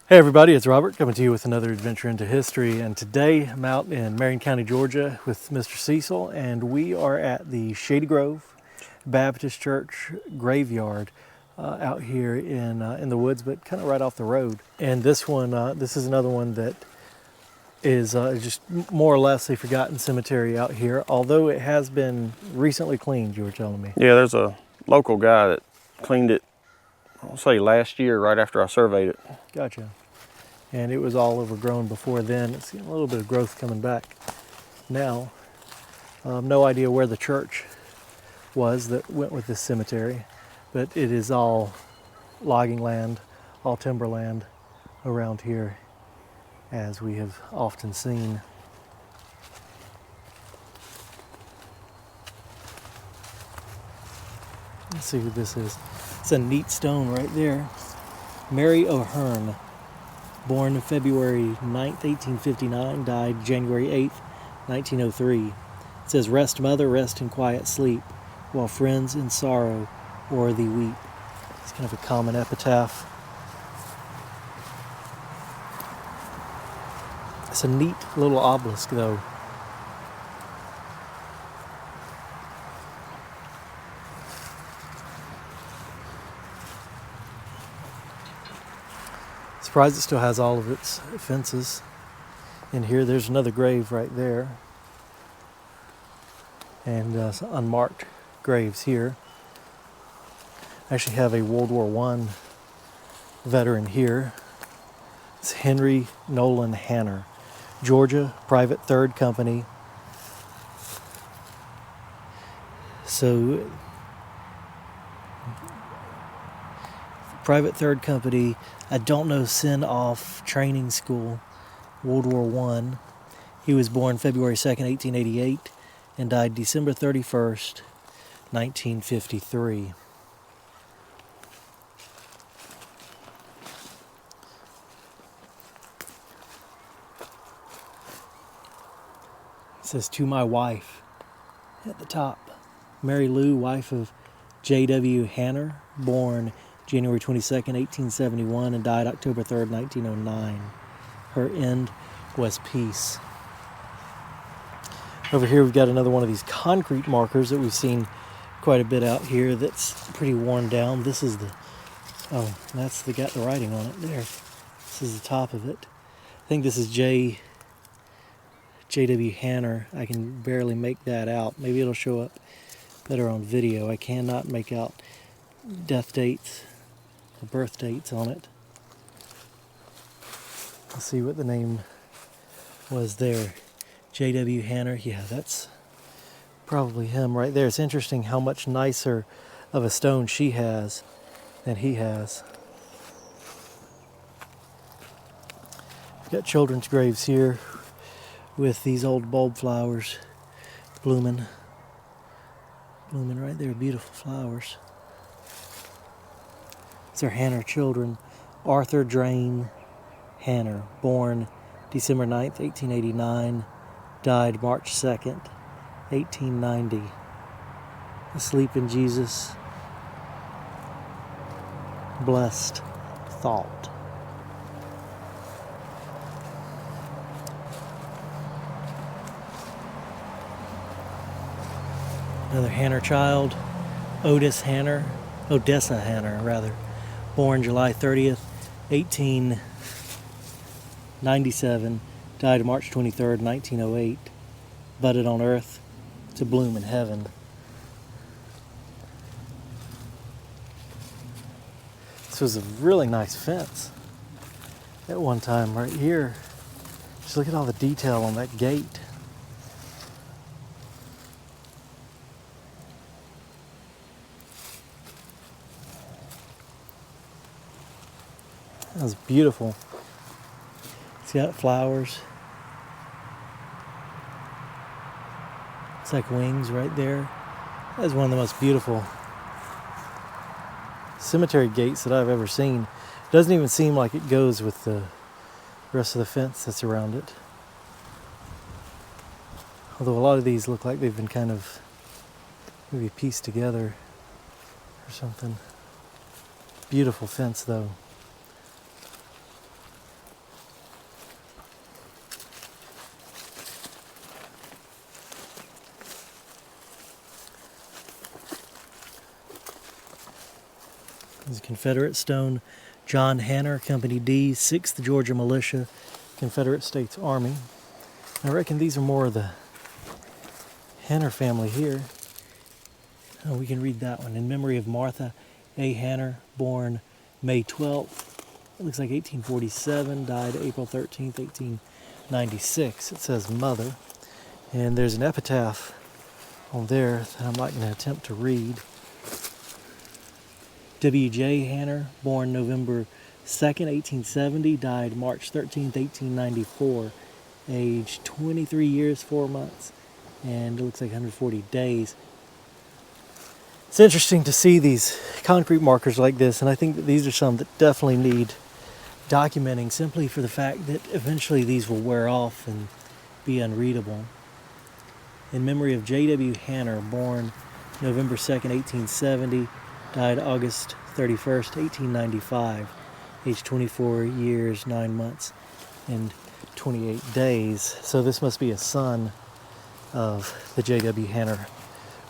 Hey everybody, it's Robert coming to you with another adventure into history, and today I'm out in Marion County, Georgia with Mr. Cecil, and we are at the Shady Grove Baptist Church Graveyard out here in the woods, but kind of right off the road. And this one, this is another one that is just more or less a forgotten cemetery out here, although it has been recently cleaned, you were telling me. Yeah, there's a local guy that cleaned it, I'll say last year, right after I surveyed it. Gotcha. And it was all overgrown before then. It's getting a little bit of growth coming back now. No idea where the church was that went with this cemetery, but it is all logging land, all timberland around here, as we have often seen. Let's see who this is. It's a neat stone right there. Mary O'Hearn, born February 9th, 1859, died January 8th, 1903. It says, "Rest, mother, rest in quiet sleep, while friends in sorrow o'er thee weep." It's kind of a common epitaph. It's a neat little obelisk, though. Surprised it still has all of its fences. In here, there's another grave right there. And some unmarked graves here. I actually have a World War I veteran here. It's Henry Nolan Hanner, Georgia, Private 3rd Company. So, Private 3rd Company, I don't know, send off training school, World War I. He was born February 2nd, 1888, and died December 31st, 1953. It says, "To my wife," at the top. Mary Lou, wife of J.W. Hanner, born January 22nd, 1871, and died October 3rd, 1909. Her end was peace. Over here we've got another one of these concrete markers that we've seen quite a bit out here that's pretty worn down. This is the, oh, that's got the writing on it there. This is the top of it. I think this is J.W. Hanner. I can barely make that out. Maybe it'll show up better on video. I cannot make out death dates or birth dates on it. Let's see what the name was there. J.W. Hanner. Yeah, that's probably him right there. It's interesting how much nicer of a stone she has than he has. We've got children's graves here with these old bulb flowers blooming right there. Beautiful flowers. These are Hanner children. Arthur Drain Hanner, born December 9th, 1889, died March 2nd, 1890. Asleep in Jesus, blessed thought. Another Hanner child, Odessa Hanner, born July 30th, 1897, died March 23rd, 1908, budded on earth to bloom in heaven. This was a really nice fence at one time right here. Just look at all the detail on that gate. That was beautiful. It's got flowers. It's like wings right there. That is one of the most beautiful cemetery gates that I've ever seen. It doesn't even seem like it goes with the rest of the fence that's around it. Although a lot of these look like they've been kind of maybe pieced together or something. Beautiful fence though. is Confederate stone. John Hanner, Company D, 6th Georgia Militia, Confederate States Army. I reckon these are more of the Hanner family here. Oh, we can read that one. In memory of Martha A. Hanner, born May 12th. It looks like 1847, died April 13th, 1896. It says mother. And there's an epitaph on there that I'm not going to attempt to read. W.J. Hanner, born November 2nd, 1870, died March 13th, 1894, aged 23 years, 4 months, and it looks like 140 days. It's interesting to see these concrete markers like this, and I think that these are some that definitely need documenting simply for the fact that eventually these will wear off and be unreadable. In memory of J.W. Hanner, born November 2nd, 1870, died August 31st, 1895, aged 24 years, 9 months, and 28 days. So this must be a son of the J.W. Hanner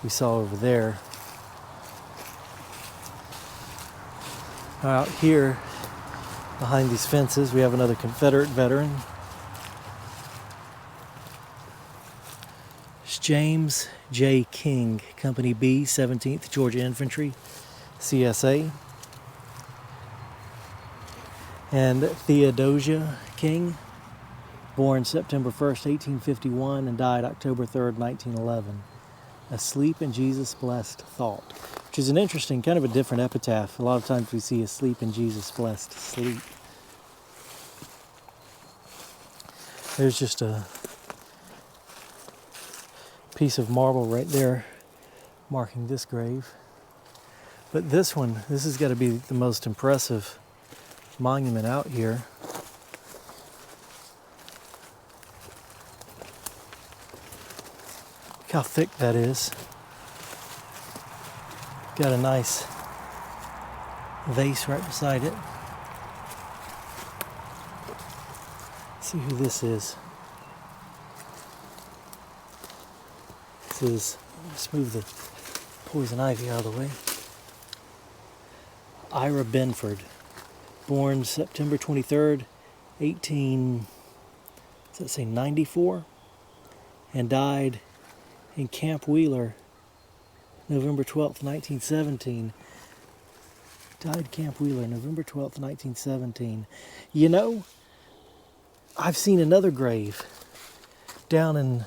we saw over there. Out here, behind these fences, we have another Confederate veteran. It's James J. King, Company B, 17th Georgia Infantry, CSA. And Theodosia King, born September 1st, 1851, and died October 3rd, 1911. Asleep in Jesus' blessed thought, which is an interesting, kind of a different epitaph. A lot of times we see asleep in Jesus' blessed sleep. There's just a piece of marble right there marking this grave. But this one, this has got to be the most impressive monument out here. Look how thick that is. Got a nice vase right beside it. Let's see who this is. This is, let's move the poison ivy out of the way. Ira Benford, born September 23rd, 94, and died in Camp Wheeler, November 12th, 1917. Died Camp Wheeler, November 12th, 1917. You know, I've seen another grave down in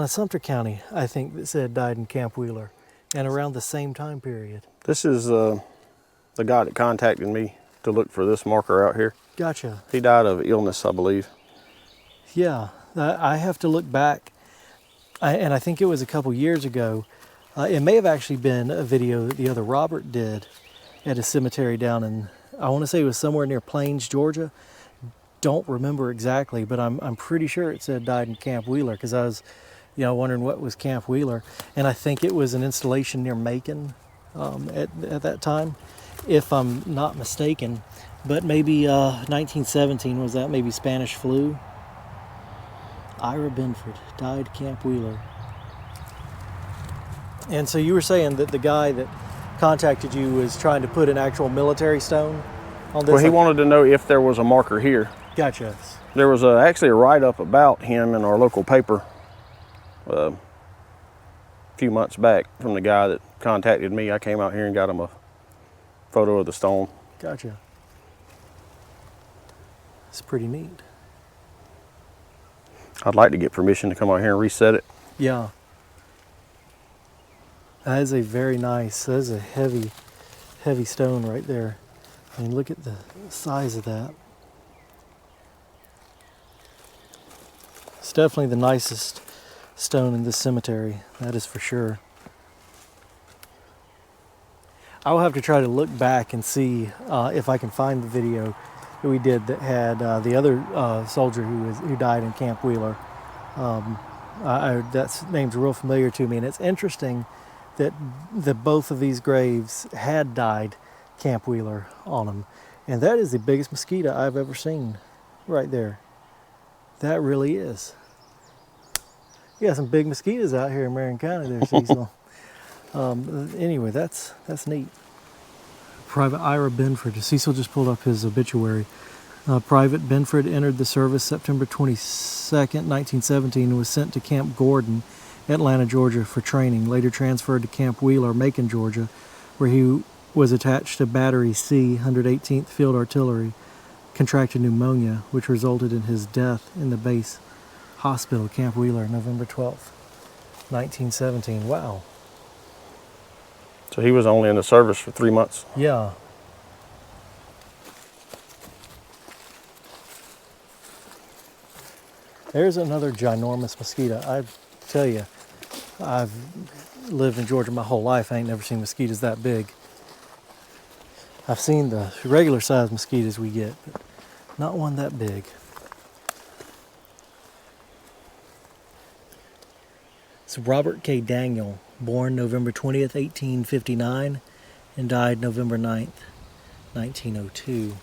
Sumter County, I think, that said died in Camp Wheeler, and around the same time period. This is the guy that contacted me to look for this marker out here. Gotcha. He died of illness, I believe. Yeah, I have to look back, and I think it was a couple years ago. It may have actually been a video that the other Robert did at a cemetery down in, I want to say it was somewhere near Plains, Georgia. Don't remember exactly, but I'm pretty sure it said died in Camp Wheeler, because I was, wondering what was Camp Wheeler, and I think it was an installation near Macon at that time, if I'm not mistaken. But maybe 1917 was that, maybe Spanish flu. Ira Benford died Camp Wheeler. And so you were saying that the guy that contacted you was trying to put an actual military stone on this? Well, he wanted to know if there was a marker here. Gotcha. There was actually a write-up about him in our local paper a few months back from the guy that contacted me. I came out here and got him a photo of the stone. Gotcha. It's pretty neat. I'd like to get permission to come out here and reset it. Yeah. That is a very nice, that is a heavy stone right there. I mean, look at the size of that. It's definitely the nicest stone in this cemetery, that is for sure. I'll have to try to look back and see if I can find the video that we did that had the other soldier who died in Camp Wheeler. That name's real familiar to me, and it's interesting that both of these graves had died Camp Wheeler on them. And that is the biggest mosquito I've ever seen right there. That really is. You got some big mosquitoes out here in Marion County there, Cecil. Anyway, that's neat. Private Ira Benford. Cecil just pulled up his obituary. Private Benford entered the service September 22nd, 1917, and was sent to Camp Gordon, Atlanta, Georgia, for training. Later transferred to Camp Wheeler, Macon, Georgia, where he was attached to Battery C, 118th Field Artillery. Contracted pneumonia, which resulted in his death in the base hospital, Camp Wheeler, November 12th, 1917. Wow. So he was only in the service for 3 months. Yeah. There's another ginormous mosquito. I tell you, I've lived in Georgia my whole life. I ain't never seen mosquitoes that big. I've seen the regular sized mosquitoes we get, but not one that big. It's Robert K. Daniel, born November 20th, 1859, and died November 9th, 1902.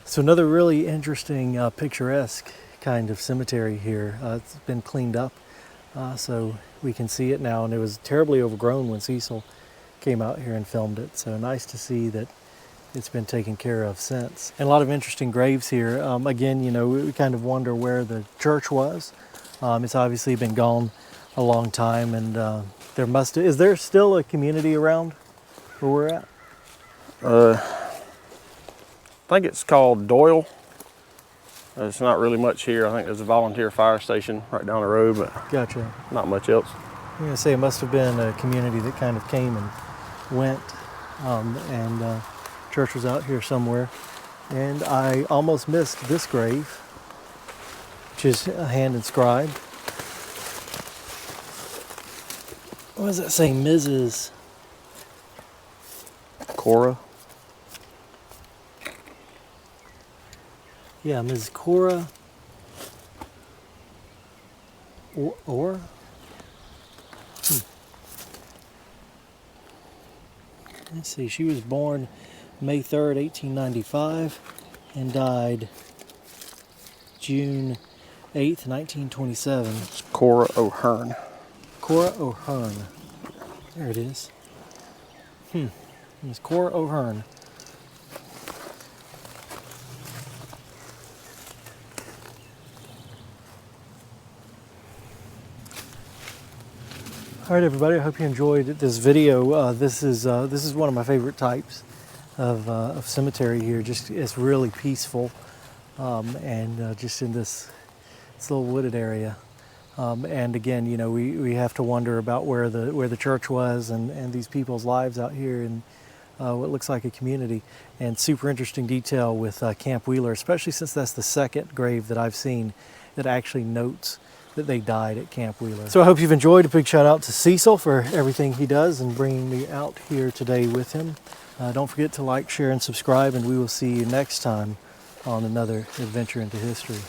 So another really interesting, picturesque kind of cemetery here. It's been cleaned up, so we can see it now, and it was terribly overgrown when Cecil came out here and filmed it. So nice to see that it's been taken care of since. And a lot of interesting graves here. Again, you know, we kind of wonder where the church was. It's obviously been gone a long time, and is there still a community around where we're at? I think it's called Doyle. There's not really much here. I think there's a volunteer fire station right down the road, but Gotcha. not much else. I'm gonna say it must have been a community that kind of came and went, and church was out here somewhere. And I almost missed this grave, which is hand inscribed. What does that say? Mrs. Cora. Yeah, Mrs. Cora or? Let's see, she was born May 3rd, 1895, and died June 8th, 1927. It's Cora O'Hearn. Cora O'Hearn. There it is. It's Cora O'Hearn. All right, everybody. I hope you enjoyed this video. This is one of my favorite types of cemetery here. Just it's really peaceful, and just in this little wooded area. And again, you know, we have to wonder about where the church was and these people's lives out here in what looks like a community. And super interesting detail with Camp Wheeler, especially since that's the second grave that I've seen that actually notes that they died at Camp Wheeler. So I hope you've enjoyed. A big shout out to Cecil for everything he does and bringing me out here today with him. Don't forget to like, share, and subscribe, and we will see you next time on another adventure into history.